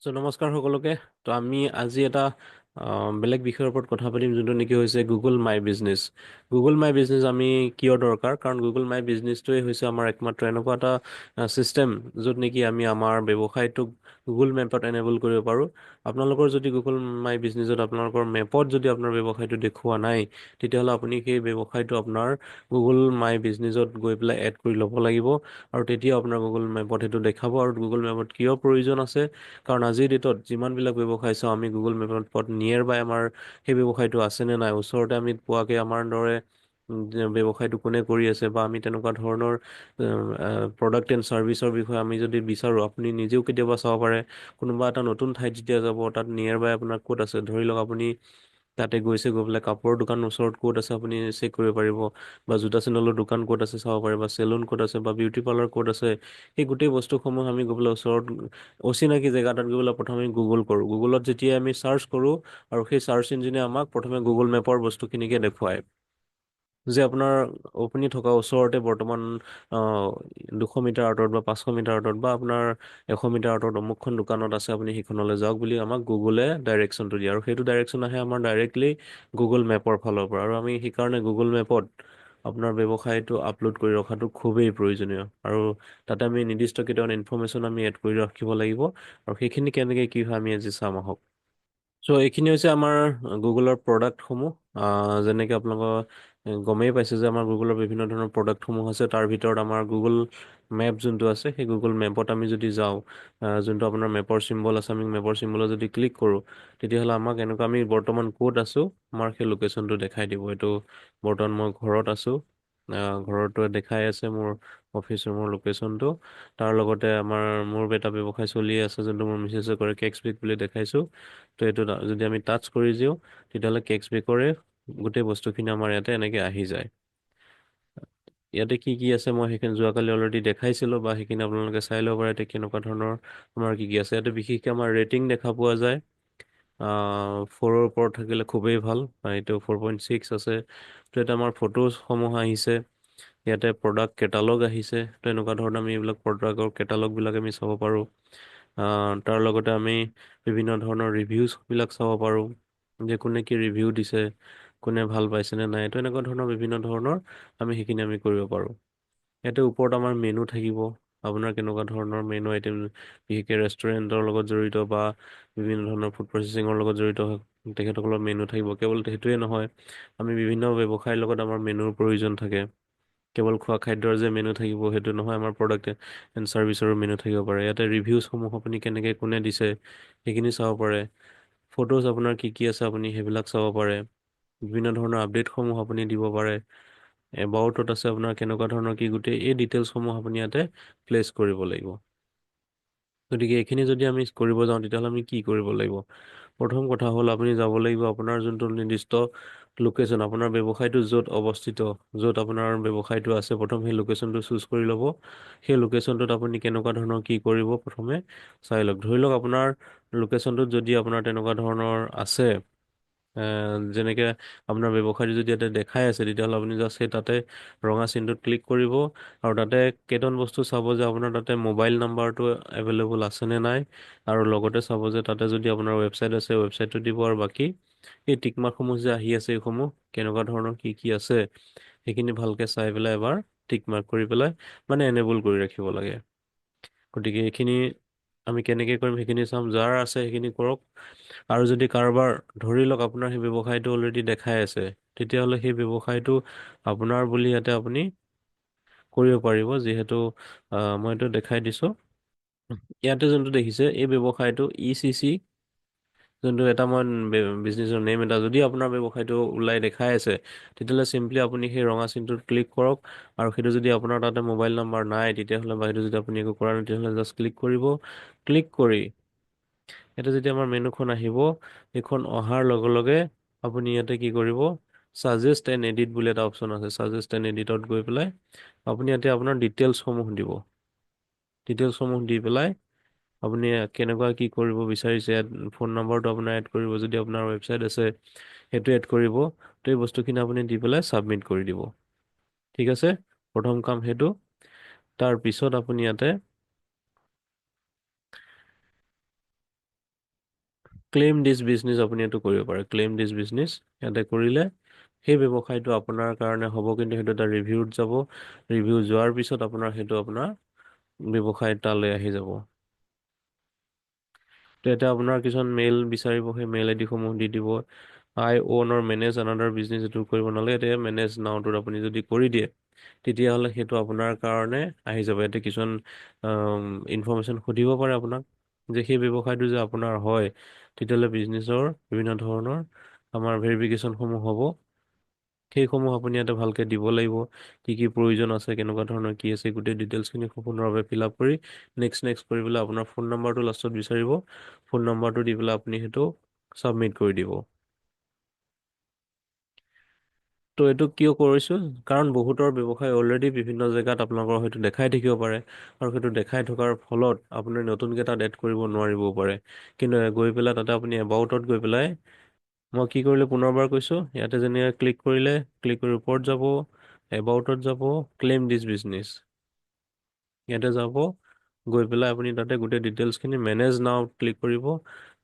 নমস্কাৰ সকলোকে। আমি আজি এটা বেলেগ বিষয়ৰ ওপৰত কথা পাতিম, যোনটো নেকি হৈছে গুগল মাই বিজনেছ। গুগল মাই বিজনেছ আমি কিয় দৰকাৰ? কাৰণ গুগল মাই বিজনেছটোৱে হৈছে আমাৰ একমাত্ৰ এনেকুৱা এটা ছিষ্টেম য'ত নেকি আমি আমাৰ ব্যৱসায়টোক গুগল মেপত এনেবল কৰিব পাৰোঁ। আপোনালোকৰ যদি গুগল মাই বিজনেছত আপোনালোকৰ মেপত যদি আপোনাৰ ব্যৱসায়টো দেখুওৱা নাই, তেতিয়াহ'লে আপুনি সেই ব্যৱসায়টো আপোনাৰ গুগল মাই বিজনেছত গৈ পেলাই এড কৰি ল'ব লাগিব, আৰু তেতিয়া আপোনাৰ গুগল মেপত সেইটো দেখাব। আৰু গুগল মেপত কিয় প্ৰয়োজন আছে? কাৰণ আজিৰ ডেটত যিমানবিলাক ব্যৱসায় চাওঁ, আমি গুগল মেপত নিয়েৰ বাই আমাৰ সেই ব্যৱসায়টো আছেনে নাই, ওচৰতে আমি পোৱাকৈ আমাৰ দৰে ব্যৱসায়টো কোনে কৰি আছে, বা আমি তেনেকুৱা ধৰণৰ প্ৰডাক্ট এণ্ড ছাৰ্ভিচৰ বিষয়ে আমি যদি বিচাৰোঁ, আপুনি নিজেও কেতিয়াবা চাব পাৰে। কোনোবা এটা নতুন ঠাইত যেতিয়া যাব, তাত নিয়েৰ বাই আপোনাৰ ক'ত আছে, ধৰি লওক আপুনি তাতে গৈছে, গৈ পেলাই কাপোৰৰ দোকান ওচৰত ক'ত আছে আপুনি চেক কৰিব পাৰিব, বা জোতা চেণ্ডেলৰ দোকান ক'ত আছে চাব পাৰিব, বা চেলুন ক'ত আছে, বা বিউটি পাৰ্লাৰ ক'ত আছে। সেই গোটেই বস্তুসমূহ আমি গৈ পেলাই ওচৰত অচিনাকি জেগা তাত গৈ পেলাই প্ৰথমে গুগল কৰোঁ। গুগলত যেতিয়া আমি চাৰ্চ কৰোঁ, আৰু সেই চাৰ্চ ইঞ্জিনে আমাক প্ৰথমে গুগল মেপৰ বস্তুখিনিকে দেখুৱায়, যে আপোনাৰ আপুনি থকা ওচৰতে বৰ্তমান 200 মিটাৰ আঁতৰত বা 500 মিটাৰ আঁতৰত বা আপোনাৰ 100 মিটাৰ আঁতৰত অমুকখন দোকানত আছে, আপুনি সেইখনলৈ যাওক বুলি আমাক গুগলে ডাইৰেকশ্যনটো দিয়ে। আৰু সেইটো ডাইৰেকশ্যন আহে আমাৰ ডাইৰেক্টলি গুগল মেপৰ ফালৰ পৰা। আৰু আমি সেইকাৰণে গুগল মেপত আপোনাৰ ব্যৱসায়টো আপলোড কৰি ৰখাটো খুবেই প্ৰয়োজনীয়। আৰু তাতে আমি নিৰ্দিষ্ট কেইটামান ইনফৰমেশ্যন আমি এড কৰি ৰাখিব লাগিব, আৰু সেইখিনি কেনেকৈ কি হয় আমি আজি চাম আহক। এইখিনি হৈছে আমাৰ গুগলৰ প্ৰডাক্টসমূহ। যেনেকৈ আপোনালোকৰ গমেই পাইছে যে আমাৰ গুগলৰ বিভিন্ন ধৰণৰ প্ৰডাক্টসমূহ আছে। তাৰ ভিতৰত আমাৰ গুগল মেপ যোনটো আছে, সেই গুগল মেপত আমি যদি যাওঁ, যোনটো আপোনাৰ মেপৰ চিম্বল আছে, আমি মেপৰ চিম্বলত যদি ক্লিক কৰোঁ, তেতিয়াহ'লে আমাক এনেকুৱা আমি বৰ্তমান ক'ত আছোঁ আমাৰ সেই লোকেশ্যনটো দেখাই দিব। এইটো বৰ্তমান মই ঘৰত আছোঁ। ঘৰটোৱে দেখাই আছে মোৰ অফিচ ৰুমৰ লোকেশ্যনটো। তাৰ লগতে মোৰ এটা ব্যৱসায় চলি আছে, যোনটো মোৰ মিছেছে কৰে, কেক্স বেক বুলি দেখাইছোঁ। এইটো যদি আমি টাচ কৰি দিওঁ, তেতিয়াহ'লে কেক্স বেকৰে গোটেই বস্তুখিনি আমাৰ ইয়াতে এনেকৈ আহি যায়। ইয়াতে কি কি আছে মই সেইখিনি যোৱাকালি অলৰেডি দেখাইছিলোঁ, বা সেইখিনি আপোনালোকে চাই ল'ব পাৰে। এতিয়া কেনেকুৱা ধৰণৰ আমাৰ কি কি আছে ইয়াতে, বিশেষকৈ আমাৰ ৰেটিং দেখা পোৱা যায়। 4ৰ ওপৰত থাকিলে খুবেই ভাল। এইটো 4.6 আছে। ইয়াতে আমাৰ ফটোসমূহ আহিছে। ইয়াতে প্ৰডাক্ট কেটালগ আহিছে। এনেকুৱা ধৰণৰ আমি এইবিলাক প্ৰডাক্টৰ কেটালগবিলাক আমি চাব পাৰোঁ। তাৰ লগতে আমি বিভিন্ন ধৰণৰ ৰিভিউজবিলাক চাব পাৰোঁ, যে কোনে কি ৰিভিউ দিছে, কোনে ভাল পাইছেনে নাই। এনেকুৱা ধৰণৰ বিভিন্ন ধৰণৰ আমি কৰিব পাৰোঁ। ইয়াতে ওপৰত আমাৰ মেনু থাকিব, আপোনাৰ কেনেকুৱা ধৰণৰ মেনু আইটেম, বিশেষকৈ ৰেষ্টুৰেণ্টৰ লগত জড়িত বা বিভিন্ন ধৰণৰ ফুড প্ৰচেছিঙৰ লগত জড়িত তেখেতসকলৰ মেনু থাকিব। কেৱল সেইটোৱে নহয়, আমি বিভিন্ন ব্যৱসায়ৰ লগত আমাৰ মেনুৰ প্ৰয়োজন থাকে। কেৱল খোৱা খাদ্যৰ যে মেনু থাকিব সেইটো নহয়, আমাৰ প্ৰডাক্ট এণ্ড ছাৰ্ভিচৰো মেনু থাকিব পাৰে। ইয়াতে ৰিভিউজসমূহ আপুনি কেনেকৈ কোনে দিছে সেইখিনি চাব পাৰে। ফটোজ আপোনাৰ কি কি আছে আপুনি সেইবিলাক চাব পাৰে। বিভিন্ন ধৰণৰ আপডেটসমূহ আপুনি দিব পাৰে। এবাউটত আছে আপোনাৰ কেনেকুৱা ধৰণৰ কি, গোটেই এই ডিটেইলছসমূহ আপুনি ইয়াতে প্লেচ কৰিব লাগিব। গতিকে এইখিনি যদি আমি কৰিব যাওঁ, তেতিয়াহ'লে আমি কি কৰিব লাগিব? প্ৰথম কথা হ'ল, আপুনি যাব লাগিব আপোনাৰ যোনটো নিৰ্দিষ্ট লোকেশ্যন, আপোনাৰ ব্যৱসায়টো য'ত অৱস্থিত, য'ত আপোনাৰ ব্যৱসায়টো আছে, প্ৰথম সেই লোকেশ্যনটো চুজ কৰি ল'ব। সেই লোকেশ্যনটোত আপুনি কেনেকুৱা ধৰণৰ কি কৰিব প্ৰথমে চাই লওক। ধৰি লওক আপোনাৰ লোকেশ্যনটোত যদি আপোনাৰ তেনেকুৱা ধৰণৰ আছে, যেনেকৈ আপোনাৰ ব্যৱসায়টো যদি ইয়াতে দেখাই আছে, তেতিয়াহ'লে আপুনি জাষ্ট সেই তাতে ৰঙা চিনটোত ক্লিক কৰিব, আৰু তাতে কেইটামান বস্তু চাব যে আপোনাৰ তাতে মোবাইল নাম্বাৰটো এভেইলেবল আছেনে নাই, আৰু লগতে চাব যে তাতে যদি আপোনাৰ ৱেবছাইট আছে, ৱেবছাইটটো দিব। আৰু বাকী এই টিকমাৰ্কসমূহ যে আহি আছে, এইসমূহ কেনেকুৱা ধৰণৰ কি কি আছে সেইখিনি ভালকৈ চাই পেলাই এবাৰ টিকমাৰ্ক কৰি পেলাই মানে এনেবল কৰি ৰাখিব লাগে। গতিকে এইখিনি আমি কেনেকৈ কৰিম সেইখিনি চাম। যাৰ আছে সেইখিনি কৰক। আৰু যদি কাৰোবাৰ ধৰি লওক আপোনাৰ সেই ব্যৱসায়টো অলৰেডি দেখাই আছে, তেতিয়াহ'লে সেই ব্যৱসায়টো আপোনাৰ বুলি ইয়াতে আপুনি কৰিব পাৰিব। যিহেতু মই এইটো দেখাই দিছোঁ, ইয়াতে যোনটো দেখিছে এই ব্যৱসায়টো ECC, যোনটো এটা মই বিজনেছৰ নেম এটা, যদি আপোনাৰ ব্যৱসায়টো ওলাই দেখাই আছে, তেতিয়াহ'লে চিম্পলি আপুনি সেই ৰঙা চিনটোত ক্লিক কৰক। আৰু সেইটো যদি আপোনাৰ তাতে মোবাইল নাম্বাৰ নাই, তেতিয়াহ'লে বা সেইটো যদি আপুনি একো কৰা নাই, তেতিয়াহ'লে জাষ্ট ক্লিক কৰিব। ক্লিক কৰি ইয়াতে যেতিয়া আমাৰ মেনুখন আহিব, সেইখন অহাৰ লগে লগে আপুনি ইয়াতে কি কৰিব, ছাজেষ্ট এণ্ড এডিট বুলি এটা অপশ্যন আছে। ছাজেষ্ট এণ্ড এডিটত গৈ পেলাই আপুনি ইয়াতে আপোনাৰ ডিটেইলছসমূহ দিব। ডিটেইলছসমূহ দি পেলাই আপুনি কেনেকুৱা কি কৰিব বিচাৰিছে, ইয়াত ফোন নম্বৰটো আপোনাৰ এড কৰিব, যদি আপোনাৰ ৱেবছাইট আছে সেইটো এড কৰিব। তো এই বস্তুখিনি আপুনি দি পেলাই ছাবমিট কৰি দিব। ঠিক আছে, প্ৰথম কাম সেইটো। তাৰপিছত আপুনি ইয়াতে ক্লেইম দিছ বিজনেছ আপুনি এইটো কৰিব পাৰে, ক্লেইম দিছ বিজনেছ ইয়াতে কৰিলে সেই ব্যৱসায়টো আপোনাৰ কাৰণে হ'ব, কিন্তু সেইটো এটা ৰিভিউত যাব। ৰিভিউ যোৱাৰ পিছত আপোনাৰ সেইটো আপোনাৰ ব্যৱসায় তালৈ আহি যাব। তো এতিয়া আপোনাৰ কিছুমান মেইল বিচাৰিব, সেই মেইল আইডি সমূহ দি দিব। I own or manage another business এইটো কৰিব নালাগে, এতিয়া মেনেজ নাওটোত আপুনি যদি কৰি দিয়ে তেতিয়াহ'লে সেইটো আপোনাৰ কাৰণে আহি যাব। ইয়াতে কিছুমান ইনফৰমেশ্যন সুধিব পাৰে আপোনাক যে সেই ব্যৱসায়টো যে আপোনাৰ হয়, তেতিয়াহ'লে বিজনেছৰ বিভিন্ন ধৰণৰ আমাৰ ভেৰিফিকেশ্যনসমূহ হ'ব। সেইসমূহ আপুনি ইয়াতে ভালকে দিব লাগিব। কি কি প্ৰয়োজন আছে, কেনেকুৱা ধৰণৰ কি আছে, গোটেই ডিটেইলছখিনি সম্পূৰ্ণভাৱে ফিল আপ কৰি নেক্সট কৰি পেলাই আপোনাৰ ফোন নম্বৰটো লাষ্টত বিচাৰিব। ফোন নম্বৰটো দি পেলাই আপুনি সেইটো ছাবমিট কৰি দিব। ত' এইটো কিয় কৰিছোঁ, কাৰণ বহুতৰ ব্যৱসায় অলৰেডি বিভিন্ন জেগাত আপোনালোকৰ হয়তো দেখাই থাকিব পাৰে, আৰু সেইটো দেখাই থকাৰ ফলত আপুনি নতুনকৈ তাত এড কৰিব নোৱাৰিবও পাৰে। কিন্তু গৈ পেলাই তাতে আপুনি এবাউটত গৈ পেলাই, মই কি কৰিলোঁ পুনৰবাৰ কৈছোঁ, ইয়াতে যেনে ক্লিক কৰিলে, ক্লিক কৰি ওপৰত যাব, এবাউটত যাব, ক্লেইম দিছ বিজনেছ ইয়াতে যাব। গৈ পেলাই আপুনি তাতে গোটেই ডিটেইলছখিনি মেনেজ নাওত ক্লিক কৰিব।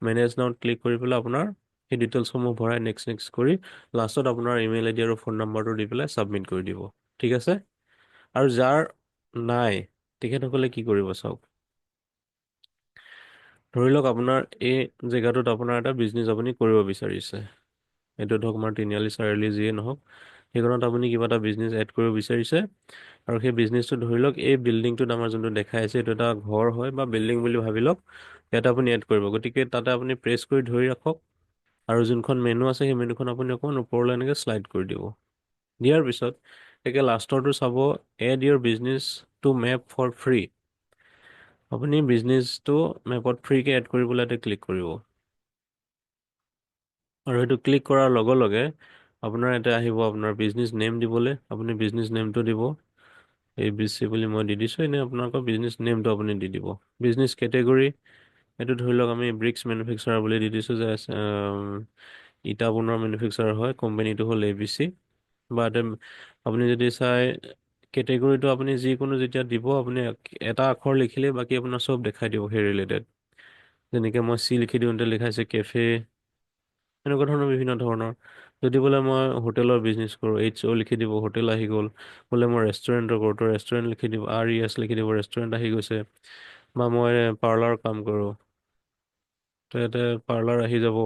মেনেজ নাওত ক্লিক কৰি পেলাই আপোনাৰ সেই ডিটেইলছসমূহ ভৰাই নেক্সট কৰি লাষ্টত আপোনাৰ ইমেইল আইডি আৰু ফোন নম্বৰটো দি পেলাই ছাবমিট কৰি দিব। ঠিক আছে? আৰু যাৰ নাই তেখেতসকলে কি কৰিব চাওক। ধৰি লওক আপোনাৰ এই জেগাটোত আপোনাৰ এটা বিজনেছ আপুনি কৰিব বিচাৰিছে। এইটো ধৰক আমাৰ তিনিআলি চাৰিআলি যিয়ে নহওক, সেইখনত আপুনি কিবা এটা বিজনেছ এড কৰিব বিচাৰিছে, আৰু সেই বিজনেছটো ধৰি লওক এই বিল্ডিংটোত আমাৰ যোনটো দেখাই আছে এইটো এটা ঘৰ হয় বা বিল্ডিং বুলি ভাবি লওক। ইয়াতে আপুনি এড কৰিব, গতিকে তাতে আপুনি প্ৰেছ কৰি ধৰি ৰাখক, আৰু যোনখন মেনু আছে সেই মেনুখন আপুনি অকণমান ওপৰলৈ এনেকৈ শ্লাইড কৰি দিব। দিয়াৰ পিছত একে লাষ্টৰটো চাব, add your business to map for free. আপুনি বিজনেছটো মেপত ফ্ৰীকৈ এড কৰিবলৈ ইয়াতে ক্লিক কৰিব। আৰু সেইটো ক্লিক কৰাৰ লগে লগে আপোনাৰ ইয়াতে আহিব আপোনাৰ বিজনেছ নেম দিবলৈ। আপুনি বিজনেছ নেমটো দিব, ABC বুলি মই দি দিছোঁ। এনেই আপোনালোকৰ বিজনেছ নেমটো আপুনি দি দিব। বিজনেছ কেটেগৰী এইটো ধৰি লওক আমি ব্ৰিক্স মেনুফেকচাৰ বুলি দি দিছোঁ, যে ইটা বনোৱা মেনুফেকচাৰ হয়, কোম্পেনীটো হ'ল ABC। বা আপুনি যদি চাই কেটেগৰীটো আপুনি যিকোনো যেতিয়া দিব, আপুনি এটা আখৰ লিখিলেই বাকী আপোনাৰ চব দেখাই দিব সেই ৰিলেটেড। যেনেকৈ মই চি লিখি দিওঁতে লিখাইছে কেফে, এনেকুৱা ধৰণৰ বিভিন্ন ধৰণৰ। যদি বোলে মই হোটেলৰ বিজনেছ কৰোঁ, HO লিখি দিব, হোটেল আহি গ'ল। বোলে মই ৰেষ্টুৰেণ্টৰ কৰোঁ তো ৰেষ্টুৰেণ্ট লিখি দিব, RES লিখি দিব, ৰেষ্টুৰেণ্ট আহি গৈছে। বা মই পাৰ্লাৰ কাম কৰোঁ তো ইয়াতে পাৰ্লাৰ আহি যাব।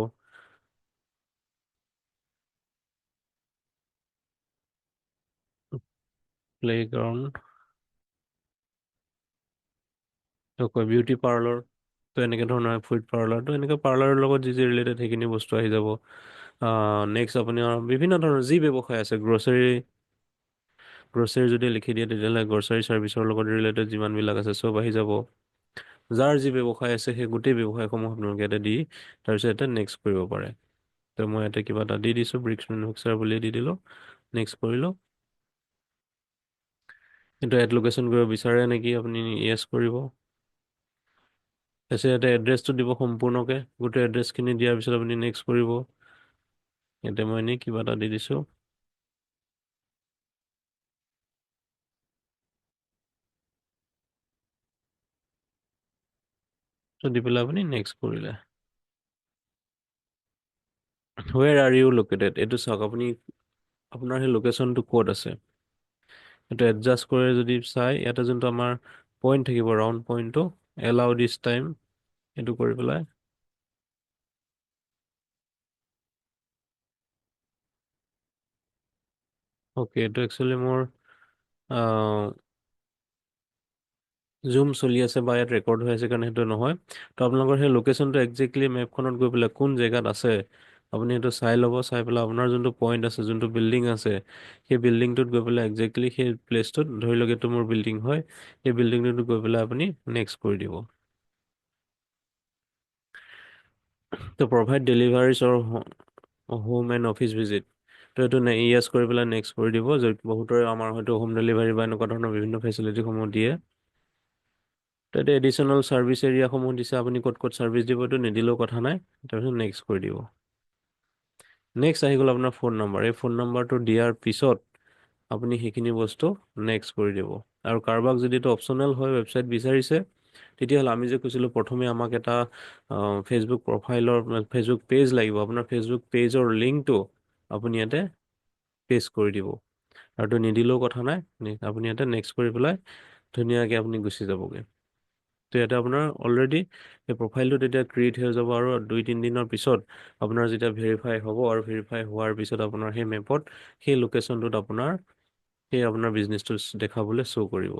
প্লেগ্ৰাউণ্ড কয় বিউটি পাৰ্লাৰ, তো এনেকৈ ধৰণৰ ফুড পাৰ্লাৰ, তো এনেকৈ পাৰ্লাৰৰ লগত যি যি ৰিলেটেড সেইখিনি বস্তু আহি যাব। নেক্সট আপুনি বিভিন্ন ধৰণৰ যি ব্যৱসায় আছে, গ্ৰ'চাৰী যদি লিখি দিয়ে তেতিয়াহ'লে গ্ৰ'চাৰী ছাৰ্ভিচৰ লগত ৰিলেটেড যিমানবিলাক আছে চব আহি যাব। যাৰ যি ব্যৱসায় আছে সেই গোটেই ব্যৱসায়সমূহ আপোনালোকে ইয়াতে দি তাৰপিছত ইয়াতে নেক্সট কৰিব পাৰে। তো মই ইয়াতে কিবা এটা দি দিছোঁ, ব্ৰিক্স মেনুফেকচাৰ বুলি দি দিলোঁ, নেক্সট কৰিলোঁ। কিন্তু এড লোকেশ্যন কৰিব বিচাৰে নেকি, আপুনি য়েছ কৰিব। তাৰপিছত ইয়াতে এড্ৰেছটো দিব সম্পূৰ্ণকৈ, গোটেই এড্ৰেছখিনি দিয়াৰ পিছত আপুনি নেক্সট কৰিব। ইয়াতে মই এনেই কিবা এটা দি দিছোঁ। তো দি পেলাই আপুনি নেক্সট কৰিলে। ৱেৰ আৰ ইউ লোকেটেড, এইটো চাওক আপুনি আপোনাৰ সেই লোকেশ্যনটো ক'ত আছে। এইটো এডজাষ্ট কৰি যদি চাই, ইয়াতে যোনটো আমাৰ পইণ্ট থাকিব ৰাউণ্ড পইণ্টটো, এলাউ দিছ টাইম এইটো কৰি পেলাই অ'কে। এইটো একচুৱেলি মোৰ জুম চলি আছে বা ইয়াত ৰেকৰ্ড হৈ আছে কাৰণে সেইটো নহয়। তো আপোনালোকৰ সেই লোকেশ্যনটো একজেক্টলি মেপখনত গৈ পেলাই কোন জেগাত আছে আপুনি সেইটো চাই ল'ব। চাই পেলাই আপোনাৰ যোনটো পইণ্ট আছে, যোনটো বিল্ডিং আছে, সেই বিল্ডিংটোত গৈ পেলাই একজেক্টলি সেই প্লেচটোত, ধৰি লওক এইটো মোৰ বিল্ডিং হয়, সেই বিল্ডিংটোত গৈ পেলাই আপুনি নেক্সট কৰি দিব। To provide deliveries or home and office visit, তো এইটো য়েছ কৰি পেলাই নেক্সট কৰি দিব। বহুতৰে আমাৰ হয়তো হোম ডেলিভাৰী বা এনেকুৱা ধৰণৰ বিভিন্ন ফেচিলিটিসমূহ দিয়ে। তাতে এডিশ্যনেল ছাৰ্ভিচ এৰিয়াসমূহ দিছে, আপুনি ক'ত ক'ত ছাৰ্ভিচ দিব, এইটো নিদিলেও কথা নাই। তাৰপিছত নেক্সট কৰি দিব। নেক্সট আহি গ'ল আপোনাৰ ফোন নম্বৰ। এই ফোন নম্বৰটো দিয়াৰ পিছত আপুনি সেইখিনি বস্তু নেক্সট কৰি দিব। আৰু কাৰোবাক যদি এইটো অপশ্যনেল হয় ৱেবছাইট বিচাৰিছে, তেতিয়াহ'লে আমি যে কৈছিলোঁ প্ৰথমে আমাক এটা ফেচবুক প্ৰফাইলৰ ফেচবুক পেজ লাগিব, আপোনাৰ ফেচবুক পেজৰ লিংকটো আপুনি ইয়াতে পেষ্ট কৰি দিব। আৰু তো নিদিলেও কথা নাই, আপুনি ইয়াতে নেক্সট কৰি পেলাই ধুনীয়াকৈ আপুনি গুচি যাবগৈ। তো ইয়াতে আপোনাৰ অলৰেডি সেই প্ৰফাইলটো তেতিয়া ক্ৰিয়েট হৈ যাব, আৰু 2-3 দিনৰ পিছত আপোনাৰ যেতিয়া ভেৰিফাই হ'ব, আৰু ভেৰিফাই হোৱাৰ পিছত আপোনাৰ সেই মেপত সেই লোকেশ্যনটোত আপোনাৰ বিজনেছটো দেখাবলৈ শ্ব' কৰিব।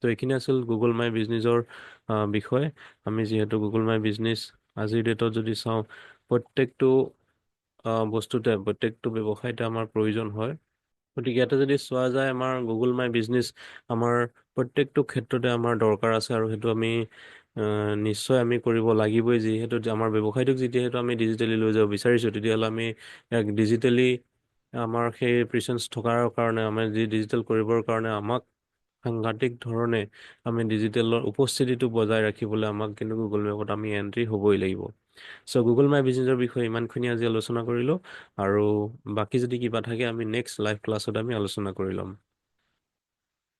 তো এইখিনি আছিল গুগল মাই বিজনেছৰ বিষয়। আমি যিহেতু গুগল মাই বিজনেছ আজিৰ ডেটত যদি চাওঁ, প্ৰত্যেকটো প্ৰত্যেকটো ব্যৱসায়তে আমাৰ প্ৰয়োজন হয়। গতিকে ইয়াতে যদি চোৱা যায়, আমাৰ গুগল মাই বিজনেছ আমাৰ প্ৰত্যেকটো ক্ষেত্ৰতে আমাৰ দৰকাৰ আছে, আৰু সেইটো আমি নিশ্চয় আমি কৰিব লাগিবই। যিহেতু আমাৰ ব্যৱসায়টোক যিহেতু আমি ডিজিটেলি লৈ যাব বিচাৰিছোঁ, তেতিয়াহ'লে আমি ইয়াক ডিজিটেলি আমাৰ সেই প্ৰেজেঞ্চ থকাৰ কাৰণে, আমাৰ ডিজিটেল কৰিবৰ কাৰণে আমাক সাংঘাতিক ধৰণে আমি ডিজিটেলৰ উপস্থিতিটো বজাই ৰাখিবলৈ আমাক কিন্তু গুগল মেপত আমি এণ্ট্ৰি হ'বই লাগিব। চ' গুগল মাই বিজনেছৰ বিষয়ে ইমানখিনি আজি আলোচনা কৰিলোঁ, আৰু বাকী যদি কিবা থাকে আমি নেক্সট লাইভ ক্লাছত আমি আলোচনা কৰি ল'ম।